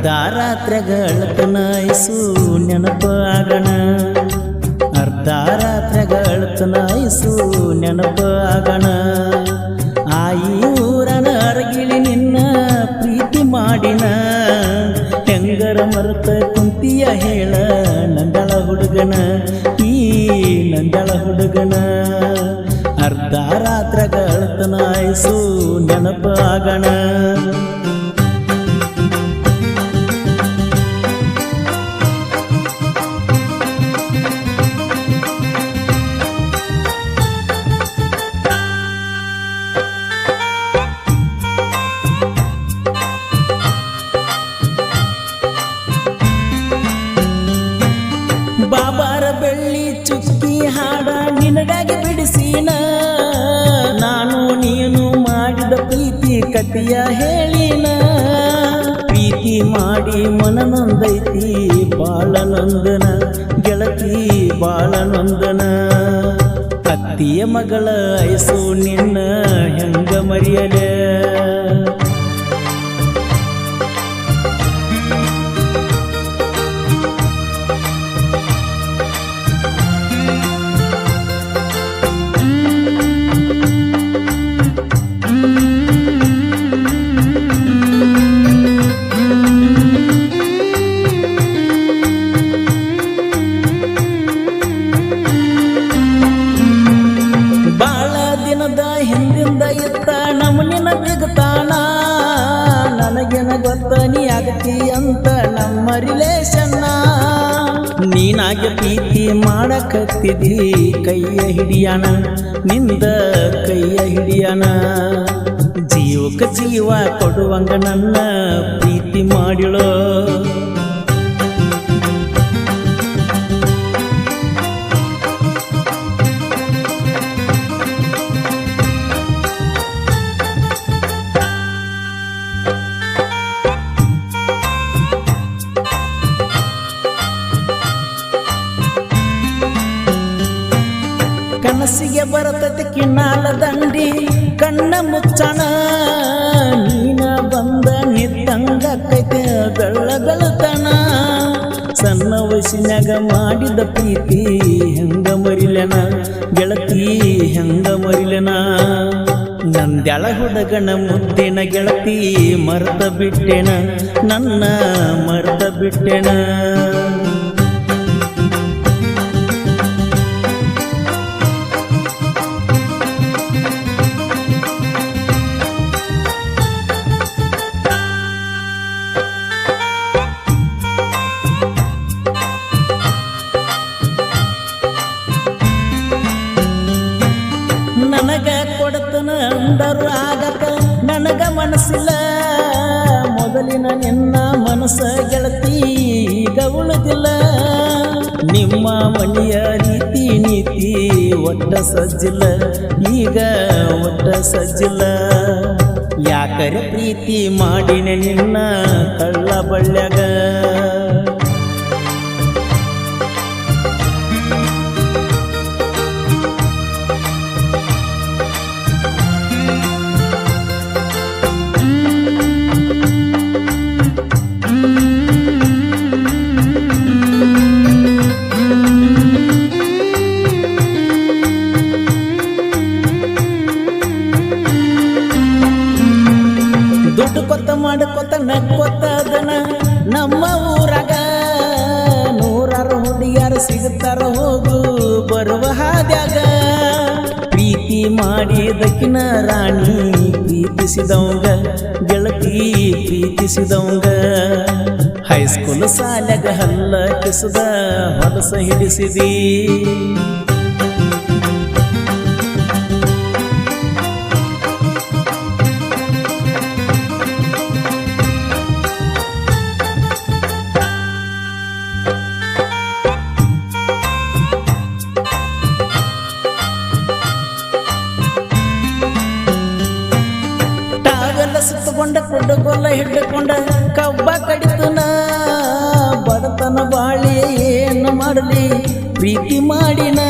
ರಾತ್ರಿಗಳತನಾಯಿಸು ನೆನಪಾಗಣ ಅರ್ಧ ರಾತ್ರಿಗಳತನಾಯಿಸು ನೆನಪಾಗಣ ಆಯಿ ಊರನ ಅರಗಿಳಿ ನಿನ್ನ ಪ್ರೀತಿ ಮಾಡಿನ ಹೆಂಗರ ಮರೆತ ಕುಂತಿಯ ಹೇಳ ನಂದಳ ಹುಡುಗನ ಈ ನಂದಳ ಹುಡುಗನ ಅರ್ಧ ರಾತ್ರಿಗಳತನಾಯಿಸು ನೆನಪಾಗಣ ಬಾಬಾರ ಬೆಳ್ಳಿ ಚುಕ್ಕಿ ಹಾಡ ನಿನಗಾಗಿ ಬಿಡಿಸಿನ ನಾನು ನೀನು ಮಾಡಿದ ಪ್ರೀತಿ ಕಥೆಯ ಹೇಳಿನ ಪ್ರೀತಿ ಮಾಡಿ ಮನನೊಂದೈತಿ ಬಾಳ ನೊಂದನ ಗೆಳತಿ ಬಾಳ ನೊಂದನ ಅತ್ತಿಯ ಮಗಳ ಐಸು ನಿನ್ನ ಹೆಂಗ ಮರೆಯಲೆ ಹಿಂದಿಂದ ಇತ್ತ ನಮ್ಮನಿನ ಬಿಗ್ತಾನ ನನಗೇನ ಗೊತ್ತ ನೀ ಆಗತಿ ಅಂತ ನಮ್ಮ ರಿಲೇಷನ್ನ ನೀನಾಗೆ ಪ್ರೀತಿ ಮಾಡಕತ್ತಿದಿ ಕೈಯ ಹಿಡಿಯಣ ನಿಂದ ಕೈಯ ಹಿಡಿಯಣ ಜೀವಕ್ಕೆ ಜೀವ ಕೊಡುವಂಗ ನನ್ನ ಪ್ರೀತಿ ಮಾಡಿಳೋ ಕನಸಿಗೆ ಬರತತಿ ಕಿನ್ನಾಲ ದಂಡಿ ಕಣ್ಣ ಮುಚ್ಚಣ ನೀನ ಬಂದ ನಿತ್ತಂಗ ಕೈತೆ ಬೆಳ್ಳ ಬೆಳತನ ಸಣ್ಣ ವಯಸ್ಸಿನಾಗ ಮಾಡಿದ ಪ್ರೀತಿ ಹೆಂಗ ಮರಿಲೆನ ಗೆಳತಿ ಹೆಂಗ ಮರಿಲೆನ ನಂದ್ಯಾಳ ಹುಡುಗನ ಮುದ್ದಿನ ಗೆಳತಿ ಮರೆತ ಬಿಟ್ಟೆನ ನನ್ನ ಮರೆತ ಬಿಟ್ಟೆನ ನನಗ ಕೊಡತನ ಅಂದರು ಆಗಕ ನನಗ ಮನಸ್ಸಿಲ್ಲ ಮೊದಲಿನ ನಿನ್ನ ಮನಸ್ಸ ಗೆಳತಿ ಈಗ ಉಳಿದಿಲ್ಲ ನಿಮ್ಮ ಮನೆಯ ರೀತಿ ನೀತಿ ಒಟ್ಟ ಸಜ್ಜಿಲ್ಲ ಈಗ ಒಟ್ಟ ಸಜ್ಜಿಲ್ಲ ಯಾಕರೆ ಪ್ರೀತಿ ಮಾಡಿನ ನಿನ್ನ ಕಳ್ಳ ಬಳ್ಳ್ಯಾಗ ದುಡ್ಡು ಕೊತ್ತ ಮಾಡ್ಕೊತ ನಕ್ಕೊತ್ತದನ ನಮ್ಮ ಊರಾಗ ನೂರಾರು ಹುಡುಗಿಯರು ಸಿಗುತ್ತಾರ ಹೋಗು ಬರುವ ಹಾದ್ಯಾಗ ಪ್ರೀತಿ ಮಾಡಿದಕ್ಕಿನ ರಾಣಿ ಪ್ರೀತಿಸಿದವಂಗ ಗೆಳತಿ ಪ್ರೀತಿಸಿದವಂಗ ಹೈಸ್ಕೂಲ್ ಸಾಲ್ಯಾಗ ಹಲ್ಲ ಕಿಸದ ಹೊಲಸ ಹಿಡಿಸಿದಿ ಸುತ್ತಕೊಂಡ ಕುಡ್ಡುಗೊಲ್ಲ ಹಿಡ್ಕೊಂಡ ಕಬ್ಬ ಕಡಿತನ ಬಡತನ ಬಾಳಿ ಏನು ಮಾಡಲಿ ಪ್ರೀತಿ ಮಾಡಿನ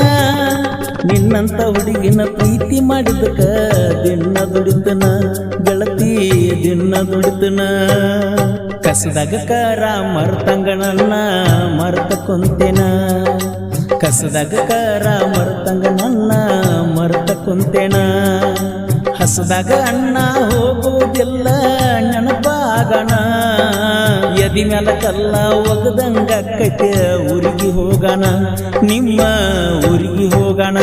ನಿನ್ನಂತ ಹುಡುಗಿನ ಪ್ರೀತಿ ಮಾಡಿದಕ ದಿನ ದುಡಿತನ ಗೆಳತಿ ದಿನ ದುಡಿತನ ಕಸದಾಗ ಕರ ಮರ್ತಂಗ ನನ್ನ ಮರ್ತ ಕುಂತೇನ ಕಸದಾಗ ಕರ ಮರ್ತಂಗ ನನ್ನ ಮರ್ತ ಕುಂತೇನ ಹಸದಾಗ ಅಣ್ಣ ಹೋಗುವುದಿಲ್ಲ ನೆನಪಾಗಣ ಎದಿ ಮ್ಯಾಲ ಕಲ್ಲ ಒಗದಂಗ ಕೈತೆ ಊರಿಗೆ ಹೋಗೋಣ ನಿಮ್ಮ ಊರಿಗೆ ಹೋಗೋಣ